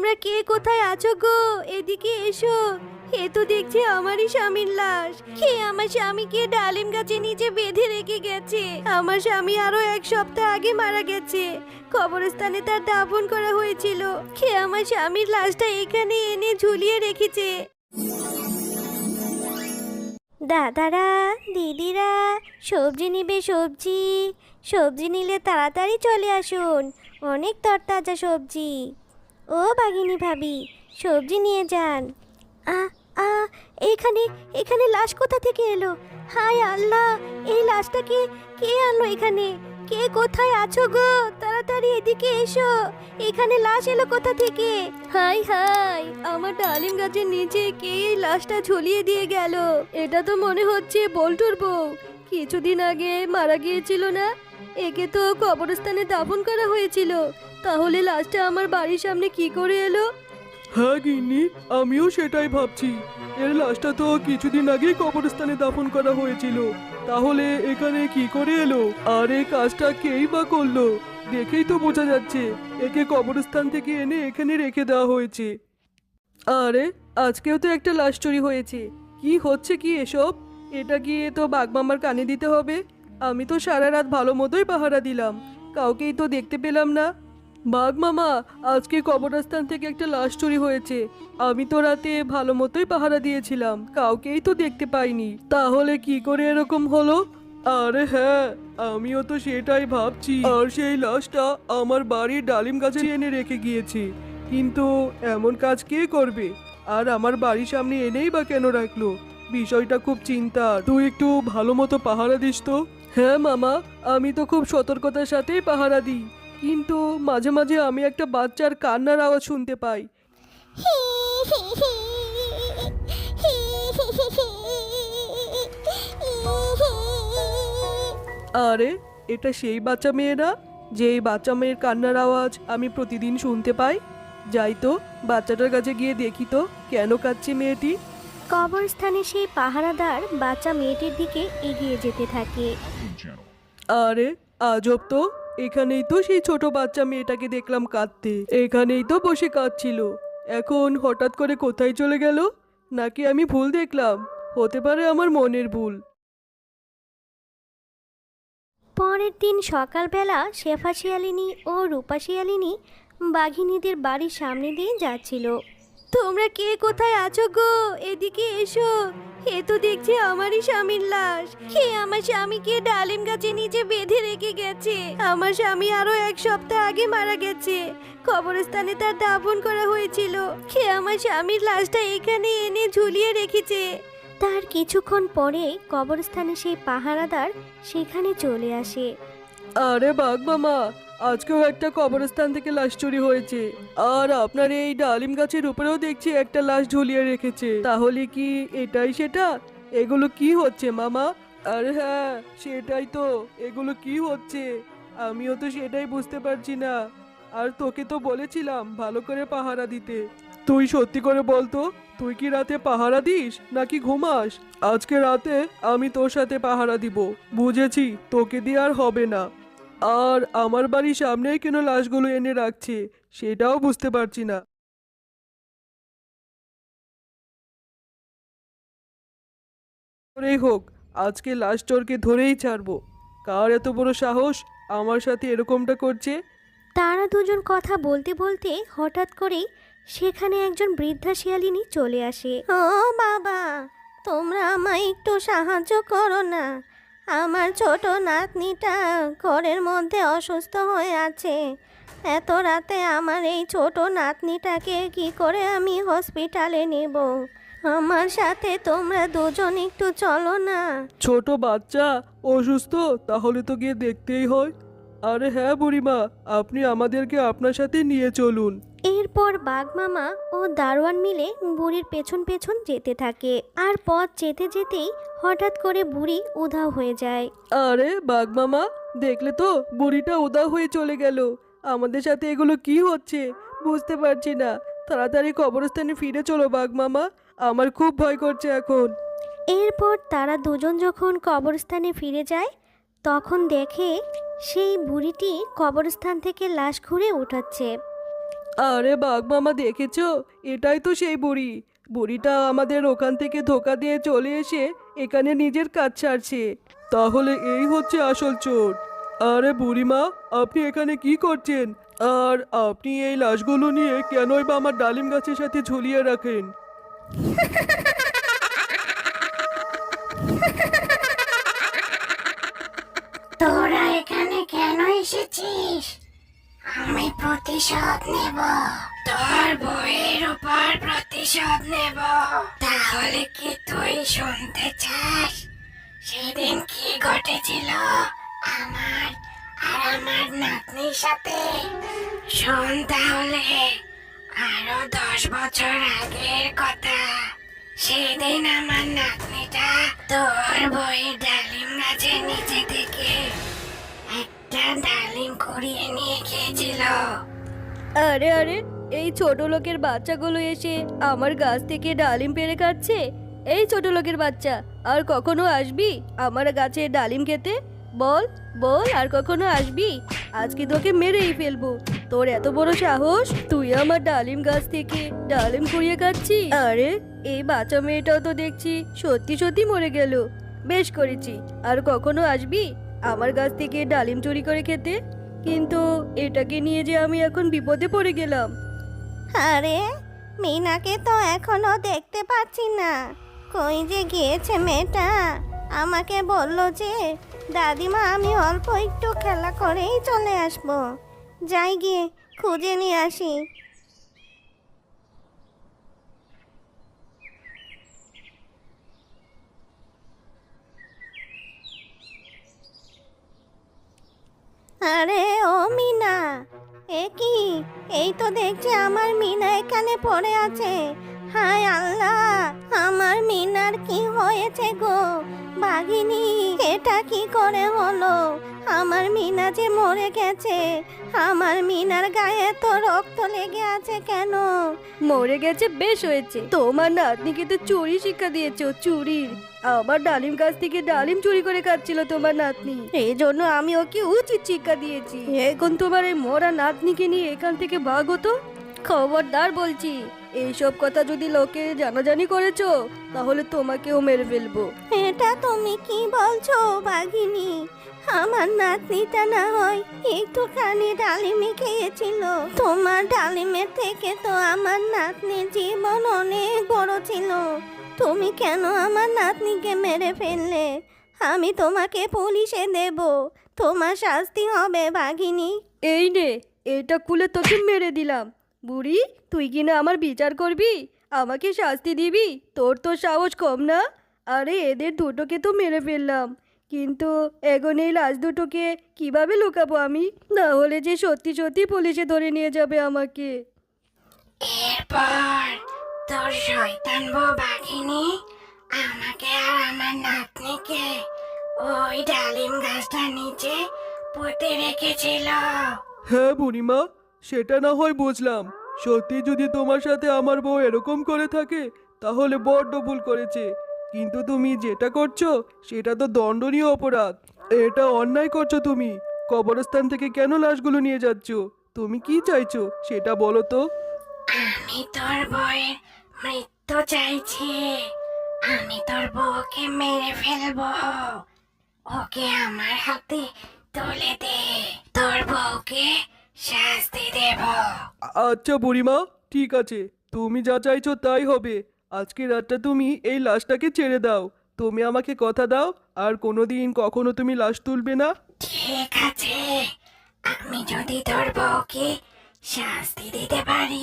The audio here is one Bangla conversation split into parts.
তোমরা কে কোথায় আছো গো? এদিকে এসো। এ তো দেখছি আমারই স্বামীর লাশ। কে আমার স্বামীকে ডালিম গাছের নিচে বেঁধে রেখে গেছে? আমার স্বামী আরো 1 সপ্তাহ আগে মারা গেছে। কবরস্থানে তার দাফন করা হয়েছিল। কে আমার স্বামীর লাশটা এখানে এনে ঝুলিয়ে রেখেছে? দাদারা, দিদিরা, সবজি নিবে? সবজি সবজি নিলে তাড়াতাড়ি চলে আসুন। অনেক তরতাজা সবজি। ও বাঘিনী ভাবি, সবজি নিয়ে যান। আ আ এখানে এখানে লাশ কোথা থেকে এলো? হায় আল্লাহ, এই লাশটাকে কে আনলো এখানে? কে কোথায় আছো গো? তাড়াতাড়ি এদিকে এসো। এখানে লাশ এলো কোথা থেকে? হাই হাই, আমার ডালিম গাছের নিচে কে এই লাশটা ঝুলিয়ে দিয়ে গেল? এটা তো মনে হচ্ছে বল্টুর বউ। কিছুদিন আগে মারা গিয়েছিল না? একে তো কবরস্থানে দাফন করা হয়েছিল। তাহলে লাশটা আমার বাড়ির সামনে কি করে এলো? হ্যাঁ গিন্নি, আমিও সেটাই ভাবছি। এর লাশটা তো কিছুদিন আগেই কবরস্থানে দাফন করা হয়েছিল। তাহলে এখানে কি করে এলো? আর এই কাজটা কেই বা করলো? দেখেই তো বোঝা যাচ্ছে একে কবরস্থান থেকে এনে এখানে রেখে দেওয়া হয়েছে। আরে, আজকেও তো একটা লাশ চুরি হয়েছে। কি হচ্ছে কি এসব? এটা গিয়ে তো বাঘমামার কানে দিতে হবে। আমি তো সারা রাত ভালো মতোই পাহারা দিলাম, কাউকেই তো দেখতে পেলাম না। বাঘমামা, আজকে কবরস্থান থেকে একটা লাশ চুরি হয়েছে। আমি তো রাতে ভালো মতোই পাহারা দিয়েছিলাম, কাউকেই তো দেখতে পাইনি। তাহলে কি করে এরকম হলো? আরে হ্যাঁ, আমিও তো সেটাই ভাবছি। আর সেই লাশটা আমার বাড়ির ডালিম গাছে এনে রেখে গিয়েছে। কিন্তু এমন কাজ কে করবে? আর আমার বাড়ির সামনে এনেই বা কেন রাখলো? বিষয়টা খুব চিন্তার। তুই একটু ভালো মতো পাহারা দিস তো। হ্যাঁ মামা, আমি তো খুব সতর্কতার সাথেই পাহারা দিই। কিন্তু মাঝে মাঝে আমি একটা বাচ্চার কান্নার আওয়াজ শুনতে পাই। আরে, এটা সেই বাচ্চা মেয়ে না? যে এই বাচ্চা মেয়ের কান্নার আওয়াজ আমি প্রতিদিন শুনতে পাই। যাই তো, বাচ্চাটার কাছে গিয়ে দেখি তো কেন কাঁদছে মেয়েটি। কবরস্থানে সেই পাহারাদার বাচ্চা মেয়েটির দিকে এগিয়ে যেতে থাকে। আরে, আজব তো। এখানেই তো সেই ছোট বাচ্চা মেয়েটাকে দেখলাম কাঁদতে। এখানেই তো বসে কাঁদছিল। এখন হঠাৎ করে কোথায় চলে গেল? নাকি আমি ভুল দেখলাম? হতে পারে আমার মনের ভুল। পরের দিন সকালবেলা শেফা শিয়ালিনী ও রূপা শিয়ালিনী বাঘিনীদের বাড়ির সামনে দিয়ে যাচ্ছিল। তোমরা কে কোথায় আছো গো? এদিকে এসো। এ তো দেখছি আমারই স্বামীর লাশ। কে আমার স্বামীকে ডালিম গাছের নিচে বেঁধে রেখে গেছে? আমার স্বামী আরো 1 সপ্তাহ আগে মারা গেছে। কবরস্থানে তার দাফন করা হয়েছিল। কে আমার স্বামীর লাশটা এখানে এনে ঝুলিয়ে রেখেছে? তার কিছুক্ষণ পরে কবরস্থানে সেই পাহারাদার সেখানে চলে আসে। আরে বাঘ মামা, আজকেও একটা কবরস্থান থেকে লাশ চুরি হয়েছে। আর আপনার এই ডালিম গাছের উপরেও দেখছি একটা লাশ ঝুলিয়ে রেখেছে। তাহলে কি এটাই সেটা? এগুলো কি হচ্ছে মামা? আরে হ্যাঁ, সেটাই তো। এগুলো কি হচ্ছে? আমিও তো সেটাই বুঝতে পারছি না। আর তোকে তো বলেছিলাম ভালো করে পাহারা দিতে। তুই সত্যি করে বলতো, তুই কি রাতে পাহারা দিস নাকি ঘুমাস? আজকে রাতে আমি তোর সাথে পাহারা দিব। বুঝেছি, তোকে দিয়ে আর হবে না। আর আমার বাড়ির সামনেই কেন লাশগুলো এনে রাখছে সেটাও বুঝতে পারছি না। করেই হোক, আজকে লাশ চোরকে ধরেই ছাড়বো। কার এত বড় সাহস আমার সাথে এরকমটা করছে? তারা দুজন কথা বলতে বলতে হঠাৎ করেই সেখানে একজন বৃদ্ধা শিয়ালিনী চলে আসে। ও বাবা, তোমরা আমায় একটু সাহায্য করো না। আমার ছোট নাতনিটা ঘরের মধ্যে অসুস্থ হয়ে আছে। এত রাতে আমার এই ছোট নাতনিটাকে কি করে আমি হসপিটালে নেব? আমার সাথে তোমরা দুজন একটু চলো না। ছোট বাচ্চা অসুস্থ, তাহলে তো গিয়ে দেখতেই হয়। আরে হ্যাঁ বুড়িমা, আপনি আমাদেরকে আপনার সাথে নিয়ে চলুন। এরপর বাঘমামা ও দারোয়ান মিলে বুড়ির পেছন পেছন যেতে থাকে। আর পথ যেতে যেতেই হঠাৎ করে বুড়ি উধাও হয়ে যায়। আরে বাঘ মামা, দেখলে তো বুড়িটা উধাও হয়ে চলে গেল। আমাদের সাথে এগুলো কি হচ্ছে বুঝতে পারছি না। তাড়াতাড়ি কবরস্থানে ফিরে চলো বাঘ মামা, আমার খুব ভয় করছে এখন। এরপর তারা দুজন যখন কবরস্থানে ফিরে যায় তখন দেখে সেই বুড়িটি কবরস্থান থেকে লাশ খুঁড়ে উঠাচ্ছে। আরে বাঘ মামা দেখেছো, এটাই তো সেই বুড়ি। বুড়িটা আমাদের ওখান থেকে ধোকা দিয়ে চলে এসে এখানে নিজের কাজ ছাড়ছে। তাহলে এই হচ্ছে আসল চোর। আরে বুড়িমা, আপনি এখানে কি করছেন? আর আপনি এই লাশগুলো নিয়ে কেনই বা আমার ডালিম গাছের সাথে ঝুলিয়ে রাখেন? তোরা এখানে কেন এসেছিস? আমি প্রতিশোধ নেব, তোর বইয়ের উপর প্রতিশোধ নেব। তাহলে কি তুই শুনতে চাস সেদিন কি ঘটেছিল আমার আর আমার নাতনির সাথে? শোন তাহলে, আরো 10 বছর আগের কথা। সেদিন আমার নাতনিটা তোর বইয়ের ডালিম গাছের নিচে থেকে একটা ডালিম কুড়িয়ে নিয়ে গিয়েছিল। আরে আরে, এই ছোট লোকের বাচ্চাগুলো এসে আমার গাছ থেকে ডালিম পেড়ে খাচ্ছে। এই ছোট লোকের বাচ্চা, আর কখনো আসবি আমার গাছে ডালিম খেতে? বল বল, আর কখনো আসবি? আজকে তোকে মেরেই ফেলবো। তোর এত বড় সাহস, তুই আমার ডালিম গাছ থেকে ডালিম কুড়িয়ে খাচ্ছিস? আরে, এই বাচ্চা মেয়েটাও তো দেখছি সত্যি সত্যি মরে গেল। বেশ করেছি, আর কখনো আসবি আমার গাছ থেকে ডালিম চুরি করে খেতে? কিন্তু এটাকে নিয়ে যে আমি এখন বিপদে পড়ে গেলাম। আরে, মিনাকে তো এখনো দেখতে পাচ্ছি না। কই যে গিয়েছে মেয়েটা? আমাকে বললো যে দাদিমা আমি অল্প একটু খেলা করেই চলে আসবো। যাই গিয়ে খুঁজে নিয়ে আসি। আরে ও মিনা, এ কি? এই তো দেখছি আমার মিনা এখানে পড়ে আছে। হায় আল্লাহ, আমার মিনার কি হয়েছে গো? বাঘিনী, এটা কি করে হলো? আমার মিনা যে মরে গেছে। আমার মিনার গায়ে তো রক্ত লেগে আছে কেন? মরে গেছে, বেশ হয়েছে। তোমার নাতনিকে তো চুরি শিক্ষা দিয়েছো, চুরির। আমার ডালিম গাছ থেকে ডালিম চুরি করে খাচ্ছিল তোমার নাতনি, এই জন্য আমি ওকে উচিত শিক্ষা দিয়েছি। এখন তোমার এই মরা নাতনিকে নিয়ে এখান থেকে ভাগো তো। খবরদার বলছি, এইসব কথা যদি লোকে জানাজানি করেছো তাহলে তোমাকেও মেরে ফেলবো। এটা তুমি কি বলছো বাঘিনী? আমার নাতনিটা না হয় একটুখানি ডালিমে খেয়েছিল। তোমার ডালিমের থেকে তো আমার নাতনির জীবন অনেক বড় ছিল। তুমি কেন আমার নাতনিকে মেরে ফেললে? আমি তোমাকে পুলিশে দেব। তোমার শাস্তি হবে বাঘিনী। এই নে, এটা খুলে তোকে মেরে দিলাম। বুড়ি, তুই কি না আমার বিচার করবি, আমাকে শাস্তি দিবি? তোর তো সাহস কম না? আরে, এদের দুটোকে তো মেরে ফেললাম, কিন্তু এখন এই লাশ দুটোকে কিভাবে লুকাবো আমি? না হলে যে সত্যি সত্যি পুলিশে ধরে নিয়ে যাবে আমাকে। এরপর তোর শয়তান বউ বাঘিনী আমাকে আর আমার নাতনিকে ওই ডালিম গাছটার নিচে পুঁতে রেখেছিল। হ্যাঁ বুড়িমা, সেটা না হয় বুঝলাম। সত্যি যদি তোমার সাথে আমার বউ এরকম করে থাকে তাহলে বড্ড ভুল করেছে। কিন্তু তুমি যেটা করছো সেটা তো দণ্ডনীয় অপরাধ। এটা অন্যায় করছো তুমি। কবরস্থান থেকে কেন লাশগুলো নিয়ে যাচ্ছ? তুমি কি চাইছো সেটা বলো তো। আমি তোর বউয়ের মৃত্যু চাইছি। আমি তোর বউকে মেরে ফেলবো। ওকে আমার হাতে তুলে দে, তোর বউকে শাস্তি দেব। আচ্ছা বুড়িমা, ঠিক আছে, তুমি যা চাইছো তাই হবে। আজকে রাতটা তুমি এই লাশটাকে ছেড়ে দাও। তুমি আমাকে কথা দাও আর কোনোদিন কখনো তুমি লাশ তুলবে না। ঠিক আছে, আমি যদি তোর বউকে শাস্তি দিতে পারি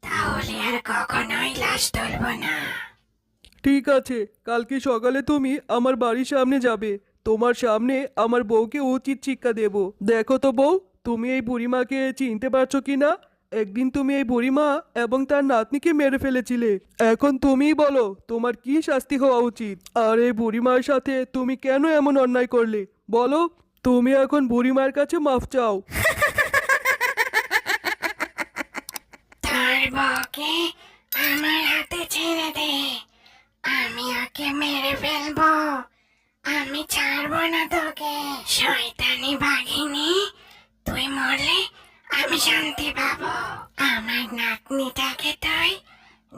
তাহলে আর কখনোই লাশ তুলব না। ঠিক আছে, কালকে সকালে তুমি আমার বাড়ির সামনে যাবে। তোমার সামনে আমার বউকে উচিত শিক্ষা দেব। দেখো তো বউ, তুমি এই বুড়িমাকে চিনতে পারছো কি না? একদিন তুমি এই বুড়িমা এবং তার নাতনিকে মেরে ফেলেছিলে। এখন তুমিই বলো তোমার কি শাস্তি হওয়া উচিত। আর এই বুড়িমার সাথে তুমি কেন এমন অন্যায় করলে বলো? তুমি এখন বুড়িমার কাছে মাফ চাও। তোর বউকে আমার হাতে ছেড়ে দে, আমি ওকে মেরে ফেলবো। আমি ছাড়বো না তোকে। শয়তানি বাঘিনী, তুই মরলে আমি শান্তি পাবো। আমার নাতনিটাকে তুই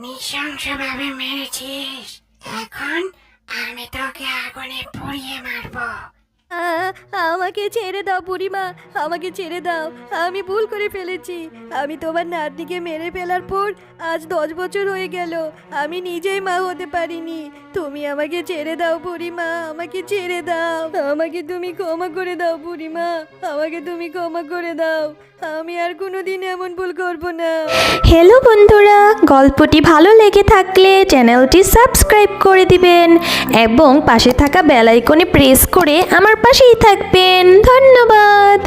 নৃশংসভাবে মেরেছিস, এখন আমি তোকে আগুনে পুড়িয়ে মারবো। আমাকে ছেড়ে দাও বুড়িমা, আমাকে ছেড়ে দাও। আমি ভুল করে ফেলেছি। আমি তোমার নাতনিকে মেরে ফেলার পর আজ 10 বছর হয়ে গেল, আমি নিজেই মা হতে পারিনি। তুমি আমাকে ছেড়ে দাও বুড়িমা, আমাকে ছেড়ে দাও। আমাকে তুমি ক্ষমা করে দাও বুড়িমা, আমাকে তুমি ক্ষমা করে দাও। আমি আর কোনোদিন এমন ভুল করব না। হ্যালো বন্ধুরা, গল্পটি ভালো লেগে থাকলে চ্যানেলটি সাবস্ক্রাইব করে দিবেন এবং পাশে থাকা বেল আইকনে প্রেস করে আমার পাশেই থাকবেন। ধন্যবাদ।